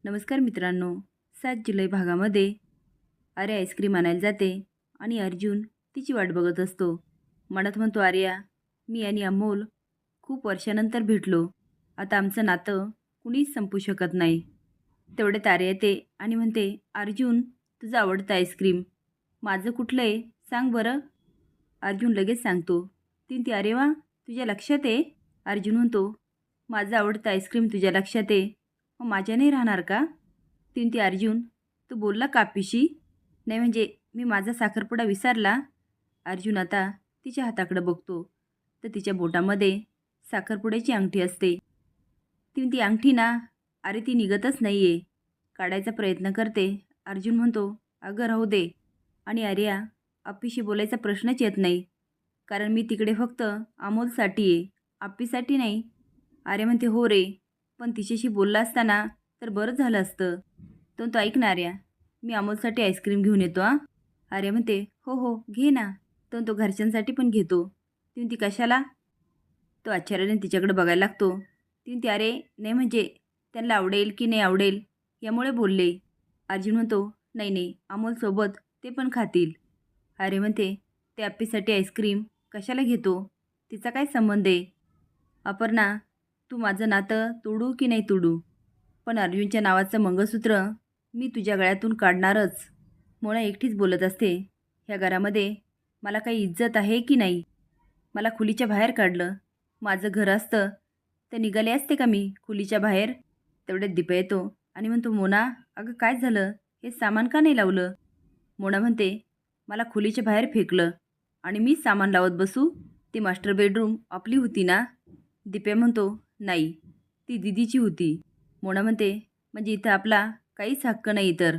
नमस्कार मित्रांनो. 7 जुलै भागामध्ये आर्या आईस्क्रीम आणायला जाते आणि अर्जुन तिची वाट बघत असतो. मनात म्हणतो, आर्या, मी आणि अमोल खूप वर्षानंतर भेटलो. आता आमचं नातं कुणीच संपू शकत नाही. तेवढ्यात आर्या येते आणि म्हणते, अर्जुन, तुझं आवडतं आईस्क्रीम माझं कुठलं आहे सांग बरं. अर्जुन लगेच सांगतो. ती अरे वा, तुझ्या लक्षात आहे. अर्जुन म्हणतो, माझं आवडतं आईस्क्रीम तुझ्या लक्षात आहे, मग माझ्या नाही राहणार का? ती अर्जुन, तू बोलला का पिशी? नाही म्हणजे मी माझा साखरपुडा विसरला. अर्जुन आता तिच्या हाताकडे बघतो तर तिच्या बोटामध्ये साखरपुड्याची अंगठी असते. ती अंगठी ना, अरे ती निघतच नाही आहे. काढायचा प्रयत्न करते. अर्जुन म्हणतो, अगं राहू दे. आणि आर्या, आप्पीशी बोलायचा प्रश्नच येत नाही, कारण मी तिकडे फक्त अमोलसाठी आहे, आप्पीसाठी नाही. आर्या म्हणते, हो रे, पण तिच्याशी बोलला असताना तर बरं झालं असतं. तो ऐक ना आर्या, मी अमोलसाठी आईस्क्रीम घेऊन येतो हां. आर्या म्हणते, हो हो घे ना. तो घरच्यांसाठी पण घेतो. ती कशाला? तो आश्चर्याने तिच्याकडे बघायला लागतो. ती अरे नाही म्हणजे त्यांना आवडेल की नाही आवडेल यामुळे बोलले. अर्जुन म्हणतो, नाही नाही, अमोलसोबत ते पण खातील. अरे म्हणते, ते आप्पीसाठी आईस्क्रीम कशाला घेतो? तिचा काय संबंध आहे? अपर्णा, तू माझं नातं तोडू की नाही तोडू, पण अर्जुनच्या नावाचं मंगळसूत्र मी तुझ्या गळ्यातून काढणारच. मोना एकटीच बोलत असते. ह्या घरामध्ये मला काही इज्जत आहे की नाही? मला खोलीच्या बाहेर काढलं. माझं घर असतं तर निघाले असते का मी खोलीच्या बाहेर? तेवढ्यात दीपा येतो आणि म्हणतो, मोना, अगं काय झालं? हे सामान का नाही लावलं? मोना म्हणते, मला खोलीच्या बाहेर फेकलं आणि मी सामान लावत बसू? ती मास्टर बेडरूम आपली होती ना? दीपा म्हणतो, नाही, ती दिदीची होती. मोना म्हणते, म्हणजे इथं आपला काहीच हक्क नाही तर?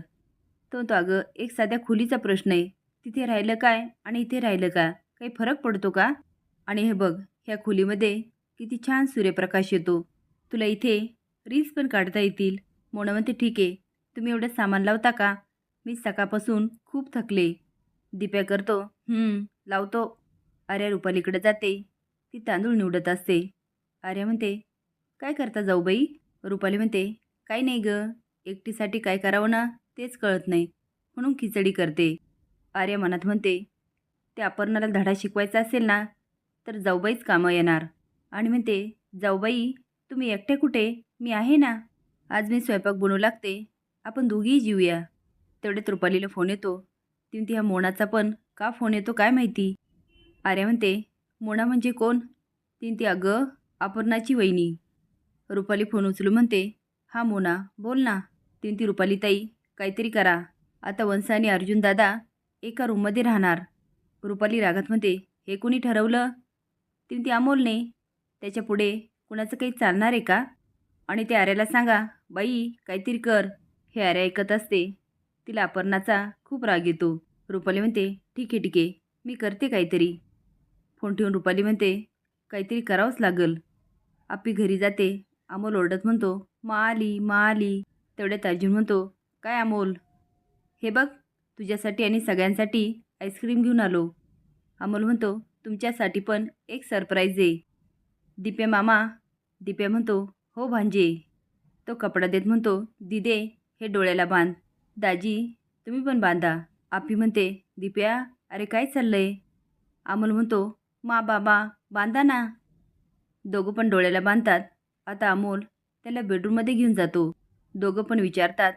तो अगं एक साध्या खोलीचा प्रश्न आहे. तिथे राहिलं काय आणि इथे राहिलं का काही फरक पडतो का? आणि हे बघ, ह्या खोलीमध्ये किती छान सूर्यप्रकाश येतो. तुला इथे रील्स पण काढता येतील. मोना म्हणते, ठीक आहे, तुम्ही एवढं सामान लावता का? मी सकाळपासून खूप थकले. दीप्या करतो, लावतो. आर्या रुपालीकडे जाते. ती तांदूळ निवडत असते. आर्या म्हणते, काय करता जाऊबाई? रुपाली म्हणते, काही नाही गं, एकटीसाठी काय करावं ना तेच कळत नाही, म्हणून खिचडी करते. आर्या मनात म्हणते, ते अपर्णाला धडा शिकवायचा असेल ना तर जाऊबाईच कामं येणार. आणि म्हणते, जाऊबाई, तुम्ही एकटे कुठे? मी आहे ना. आज मी स्वयंपाक बनवू लागते, आपण दोघीही जीवूया. तेवढ्यात रुपालीला फोन येतो. ती ह्या मोनाचा पण का फोन येतो काय माहिती? आर्या म्हणते, मोना म्हणजे कोण? ती अगं, अपर्णाची वहिनी. रुपाली फोन उचलू म्हणते, हा मोना, बोल ना. ती रुपाली ताई, काहीतरी करा. आता वंश आणि अर्जुन दादा एका रूममध्ये राहणार. रुपाली रागात म्हणते, हे कोणी ठरवलं? ती अमोलने. त्याच्या पुढे कुणाचं काही चालणार आहे का? आणि ते आर्याला सांगा, बाई काहीतरी कर. हे आर्या ऐकत असते. तिला अपर्णाचा खूप राग येतो. रुपाली म्हणते, ठीक आहे ठीक आहे, मी करते काहीतरी. फोन ठेवून रुपाली म्हणते, काहीतरी करावंच लागल. आपी घरी जाते. अमोल ओरडत म्हणतो, मा आली. तेवढ्यात अर्जुन म्हणतो, काय अमोल? हे बघ, तुझ्यासाठी आणि सगळ्यांसाठी आईस्क्रीम घेऊन आलो. अमोल म्हणतो, तुमच्यासाठी पण एक सरप्राईज आहे. दीप्या मामा. दीप्या म्हणतो, हो भांजे. तो कपडा देत म्हणतो, दिदे, हे डोळ्याला बांध. दाजी, तुम्ही पण बांधा. आपी म्हणते, दीप्या, अरे काय चाललंय? अमोल म्हणतो, मा बाबा बांधा ना. दोघं पण डोळ्याला बांधतात. आता अमोल त्याला बेडरूममध्ये घेऊन जातो. दोघं पण विचारतात,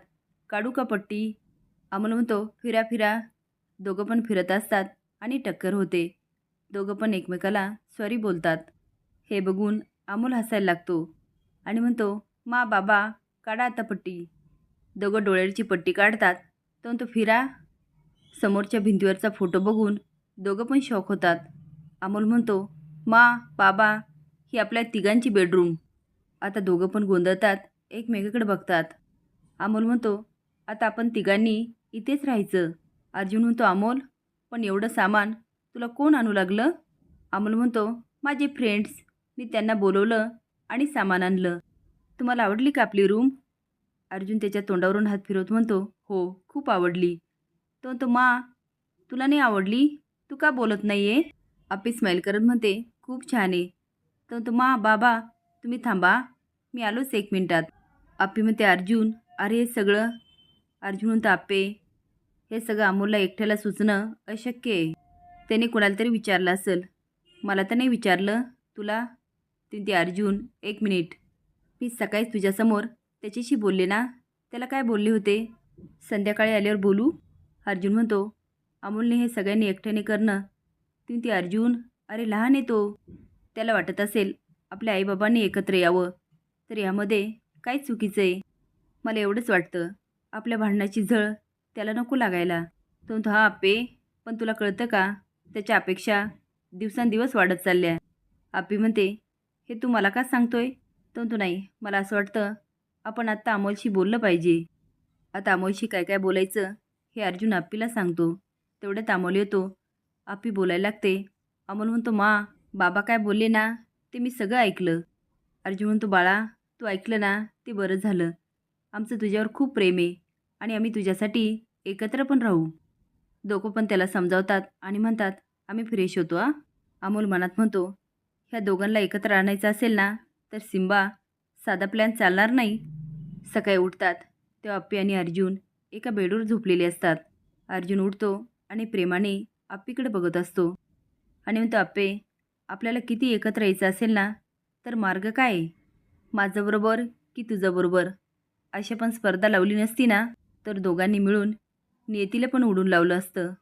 काढू का पट्टी? अमोल म्हणतो, फिरा फिरा. दोघं पण फिरत असतात आणि टक्कर होते. दोघं पण एकमेकाला सॉरी बोलतात. हे बघून अमोल हसायला लागतो आणि म्हणतो, मा बाबा, काढा आता पट्टी. दोघं डोळ्याची पट्टी काढतात. तो फिरा. समोरच्या भिंतीवरचा फोटो बघून दोघं पण शॉक होतात. अमोल म्हणतो, मा बाबा, ही आपल्या तिघांची बेडरूम. आता दोघं पण गोंधळतात, एकमेकाकडे बघतात. अमोल म्हणतो, आता आपण तिघांनी इथेच राहायचं. अर्जुन म्हणतो, अमोल, पण एवढं सामान तुला कोण आणू लागलं? अमोल म्हणतो, माझे फ्रेंड्स, मी त्यांना बोलवलं आणि सामान आणलं. तुम्हाला आवडली का आपली रूम? अर्जुन त्याच्या तोंडावरून हात फिरवत म्हणतो, हो, खूप आवडली. तो म्हणतो, मा, तुला नाही आवडली? तू का बोलत नाही आहे? आपी स्माईल करत म्हणते, खूप छान आहे. तो मा बाबा, तुम्ही थांबा, मी आलोच 1 मिनिटात. आपी म्हणते, अर्जुन, अरे हे सगळं अर्जुन म्हणतो आप्पे हे सगळं अमोलला एकट्याला सुचणं अशक्य आहे. त्याने कोणाला तरी विचारलं असेल. मला तर नाही विचारलं. तुला ते अर्जुन 1 मिनिट. मी सकाळीच तुझ्यासमोर त्याच्याशी बोलले ना. त्याला काय बोलले होते? संध्याकाळी आल्यावर बोलू. अर्जुन म्हणतो अमोलने हे सगळ्यांनी एकट्याने करणं. ती अर्जुन अरे लहान आहे तो. त्याला वाटत असेल आपल्या आईबाबांनी एकत्र यावं तर यामध्ये काय चुकीचं आहे. मला एवढंच वाटतं आपल्या भांडणाची झळ त्याला नको लागायला. तो म्हणतो हा आप्पे पण तुला कळतं का त्याच्या अपेक्षा दिवसांदिवस वाढत चालल्या. आप्पी म्हणते हे तू मला का सांगतोय? तो म्हणतो नाही मला असं वाटतं आपण आत्ता अमोलशी बोललं पाहिजे. आता अमोलशी काय काय बोलायचं हे अर्जुन आप्पीला सांगतो. तेवढ्यात अमोल येतो. आप्पी बोलायला लागते. अमोल म्हणतो मा बाबा काय बोलले ना ते मी सगळं ऐकलं. अर्जुन म्हणतो बाळा तू ऐकलं ना ते बरं झालं. आमचं तुझ्यावर खूप प्रेम आहे आणि आम्ही तुझ्यासाठी एकत्र पण राहू. दोघं पण त्याला समजावतात आणि म्हणतात आम्ही फ्रेश होतो हां. अमोल मनात म्हणतो ह्या दोघांना एकत्र आणायचं असेल ना तर सिम्बा साधा प्लॅन चालणार नाही. सकाळी उठतात तेव्हा आप्पी आणि अर्जुन एका बेडवर झोपलेले असतात. अर्जुन उठतो आणि प्रेमाने आप्पीकडे बघत असतो आणि म्हणतो आप्पे आपल्याला किती एकत्र यायचं असेल ना तर मार्ग काय आहे? माझं बरोबर की तुझं बरोबर अशा पण स्पर्धा लावली नसती ना तर दोघांनी मिळून नियतीला पण उडून लावलं असतं.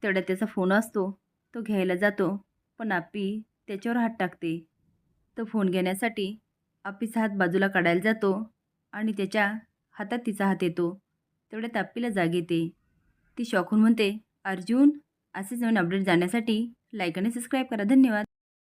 तेवढ्यात त्याचा फोन असतो. तो घ्यायला जातो पण आप्पी त्याच्यावर हात टाकते. तो फोन घेण्यासाठी आप्पीचा हात बाजूला काढायला जातो आणि त्याच्या हातात तिचा हात येतो. तेवढ्यात आप्पीला जाग येते. ती शॉक होऊन म्हणते अर्जुन असेच नवीन अपडेट जाण्यासाठी लाईक आणि सबस्क्राईब करा. धन्यवाद.